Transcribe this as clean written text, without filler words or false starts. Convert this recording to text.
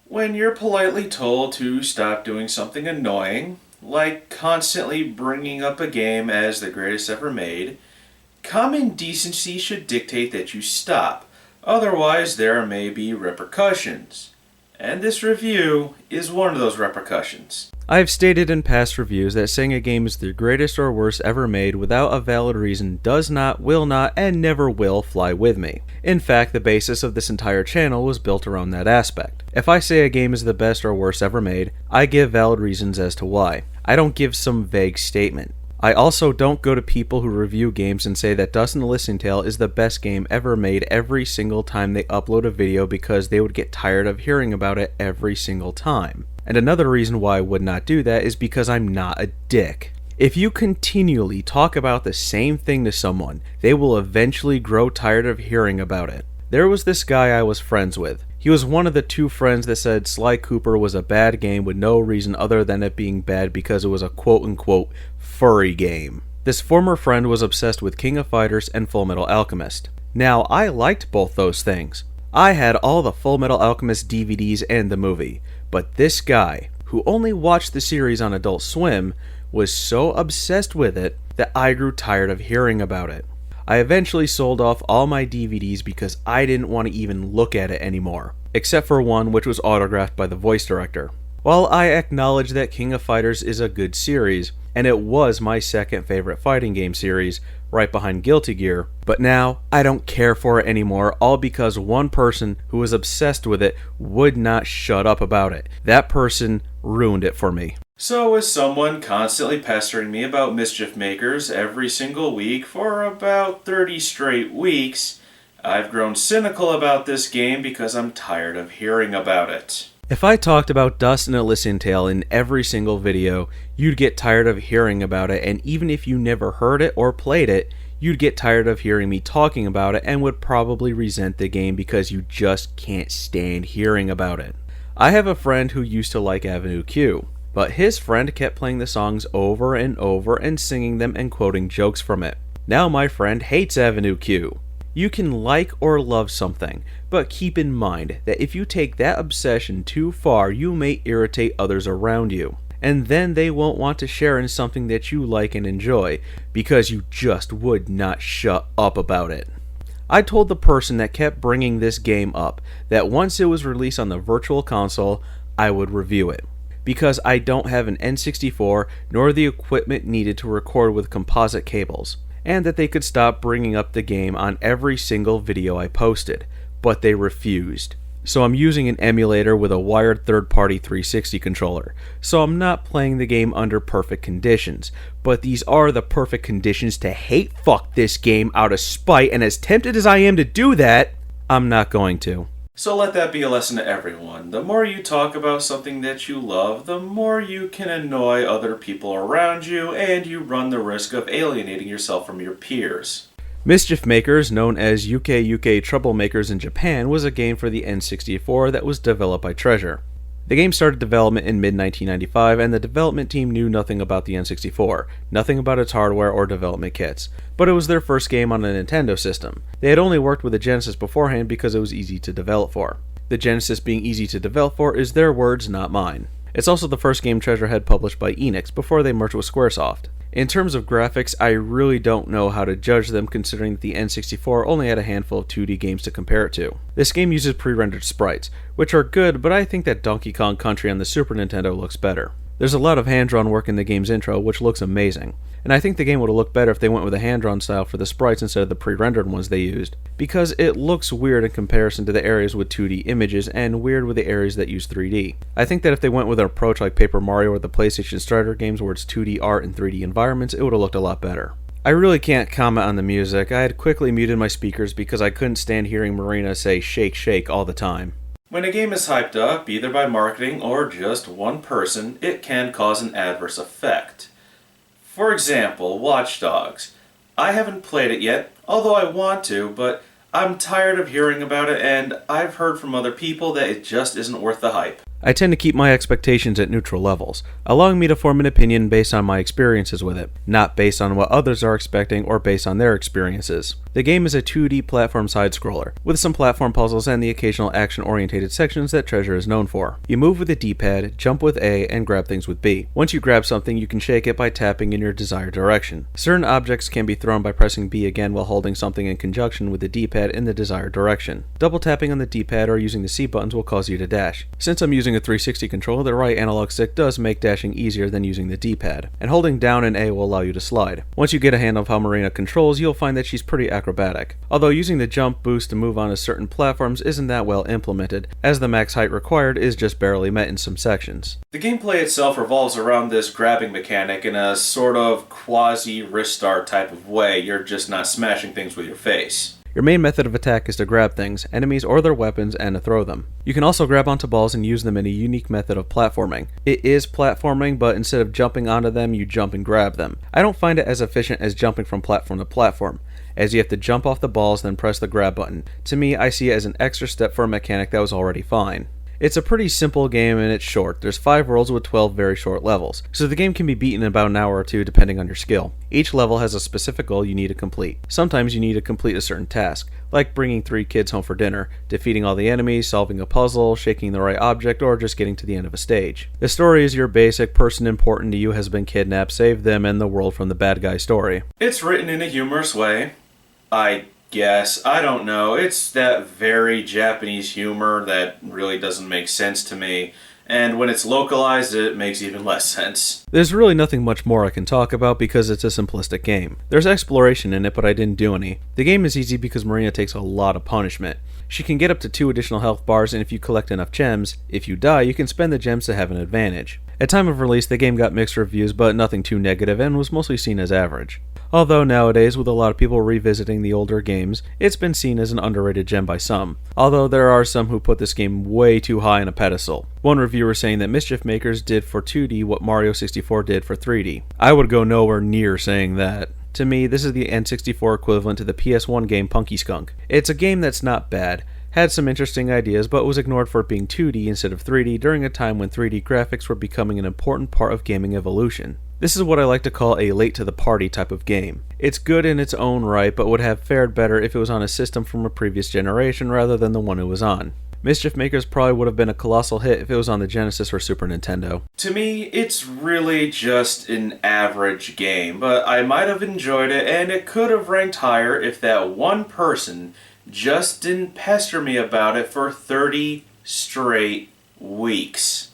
When you're politely told to stop doing something annoying, like constantly bringing up a game as the greatest ever made, common decency should dictate that you stop, otherwise there may be repercussions. And this review is one of those repercussions. I've stated in past reviews that saying a game is the greatest or worst ever made without a valid reason does not, will not, and never will fly with me. In fact, the basis of this entire channel was built around that aspect. If I say a game is the best or worst ever made, I give valid reasons as to why. I don't give some vague statement. I also don't go to people who review games and say that Dust in the Listening Tale is the best game ever made every single time they upload a video because they would get tired of hearing about it every single time. And another reason why I would not do that is because I'm not a dick. If you continually talk about the same thing to someone, they will eventually grow tired of hearing about it. There was this guy I was friends with. He was one of the two friends that said Sly Cooper was a bad game with no reason other than it being bad because it was a quote-unquote furry game. This former friend was obsessed with King of Fighters and Full Metal Alchemist. Now, I liked both those things. I had all the Full Metal Alchemist DVDs and the movie, but this guy, who only watched the series on Adult Swim, was so obsessed with it that I grew tired of hearing about it. I eventually sold off all my DVDs because I didn't want to even look at it anymore, except for one which was autographed by the voice director. While I acknowledge that King of Fighters is a good series, and it was my second favorite fighting game series, right behind Guilty Gear, but now I don't care for it anymore, all because one person who was obsessed with it would not shut up about it. That person ruined it for me. So is someone constantly pestering me about Mischief Makers every single week for about 30 straight weeks, I've grown cynical about this game because I'm tired of hearing about it. If I talked about Dust in a Listening Tale in every single video, you'd get tired of hearing about it, and even if you never heard it or played it, you'd get tired of hearing me talking about it and would probably resent the game because you just can't stand hearing about it. I have a friend who used to like Avenue Q, but his friend kept playing the songs over and over and singing them and quoting jokes from it. Now my friend hates Avenue Q. You can like or love something, but keep in mind that if you take that obsession too far, you may irritate others around you, and then they won't want to share in something that you like and enjoy, because you just would not shut up about it. I told the person that kept bringing this game up that once it was released on the Virtual Console, I would review it, because I don't have an N64 nor the equipment needed to record with composite cables, and that they could stop bringing up the game on every single video I posted, but they refused. So I'm using an emulator with a wired third-party 360 controller, so I'm not playing the game under perfect conditions, but these are the perfect conditions to hate fuck this game out of spite, and as tempted as I am to do that, I'm not going to. So let that be a lesson to everyone. The more you talk about something that you love, the more you can annoy other people around you, and you run the risk of alienating yourself from your peers. Mischief Makers, known as UK Troublemakers in Japan, was a game for the N64 that was developed by Treasure. The game started development in mid-1995, and the development team knew nothing about the N64, nothing about its hardware or development kits, but it was their first game on a Nintendo system. They had only worked with the Genesis beforehand because it was easy to develop for. The Genesis being easy to develop for is their words, not mine. It's also the first game Treasure had published by Enix before they merged with Squaresoft. In terms of graphics, I really don't know how to judge them considering that the N64 only had a handful of 2D games to compare it to. This game uses pre-rendered sprites, which are good, but I think that Donkey Kong Country on the Super Nintendo looks better. There's a lot of hand-drawn work in the game's intro, which looks amazing, and I think the game would have looked better if they went with a hand-drawn style for the sprites instead of the pre-rendered ones they used, because it looks weird in comparison to the areas with 2D images and weird with the areas that use 3D. I think that if they went with an approach like Paper Mario or the PlayStation Strider games where it's 2D art and 3D environments, it would have looked a lot better. I really can't comment on the music. I had quickly muted my speakers because I couldn't stand hearing Marina say "shake shake" all the time. When a game is hyped up, either by marketing or just one person, it can cause an adverse effect. For example, Watch Dogs. I haven't played it yet, although I want to, but I'm tired of hearing about it, and I've heard from other people that it just isn't worth the hype. I tend to keep my expectations at neutral levels, allowing me to form an opinion based on my experiences with it, not based on what others are expecting or based on their experiences. The game is a 2D platform side-scroller, with some platform puzzles and the occasional action-oriented sections that Treasure is known for. You move with the D-pad, jump with A, and grab things with B. Once you grab something, you can shake it by tapping in your desired direction. Certain objects can be thrown by pressing B again while holding something in conjunction with the D-pad in the desired direction. Double tapping on the D-pad or using the C buttons will cause you to dash. Since I'm using a 360 controller, the right analog stick does make dashing easier than using the D-pad, and holding down and A will allow you to slide. Once you get a handle of how Marina controls, you'll find that she's pretty acrobatic. Although using the jump boost to move onto certain platforms isn't that well implemented, as the max height required is just barely met in some sections. The gameplay itself revolves around this grabbing mechanic in a sort of quasi-Ristar type of way. You're just not smashing things with your face. Your main method of attack is to grab things, enemies or their weapons, and to throw them. You can also grab onto balls and use them in a unique method of platforming. It is platforming, but instead of jumping onto them, you jump and grab them. I don't find it as efficient as jumping from platform to platform, as you have to jump off the balls then press the grab button. To me, I see it as an extra step for a mechanic that was already fine. It's a pretty simple game and it's short. There's 5 worlds with 12 very short levels, so the game can be beaten in about an hour or two depending on your skill. Each level has a specific goal you need to complete. Sometimes you need to complete a certain task, like bringing 3 kids home for dinner, defeating all the enemies, solving a puzzle, shaking the right object, or just getting to the end of a stage. The story is your basic person important to you has been kidnapped, save them and the world from the bad guy story. It's written in a humorous way, I guess. I don't know. It's that very Japanese humor that really doesn't make sense to me. And when it's localized, it makes even less sense. There's really nothing much more I can talk about because it's a simplistic game. There's exploration in it, but I didn't do any. The game is easy because Marina takes a lot of punishment. She can get up to 2 additional health bars, and if you collect enough gems, if you die, you can spend the gems to have an advantage. At time of release, the game got mixed reviews, but nothing too negative, and was mostly seen as average. Although nowadays, with a lot of people revisiting the older games, it's been seen as an underrated gem by some. Although there are some who put this game way too high on a pedestal. One reviewer saying that Mischief makers did for 2D what Mario 64 did for 3D. I would go nowhere near saying that. To me, this is the N64 equivalent to the PS1 game Punky Skunk. It's a game that's not bad, had some interesting ideas, but was ignored for it being 2D instead of 3D during a time when 3D graphics were becoming an important part of gaming evolution. This is what I like to call a late-to-the-party type of game. It's good in its own right, but would have fared better if it was on a system from a previous generation rather than the one it was on. Mischief Makers probably would have been a colossal hit if it was on the Genesis or Super Nintendo. To me, it's really just an average game, but I might have enjoyed it, and it could have ranked higher if that one person just didn't pester me about it for 30 straight weeks.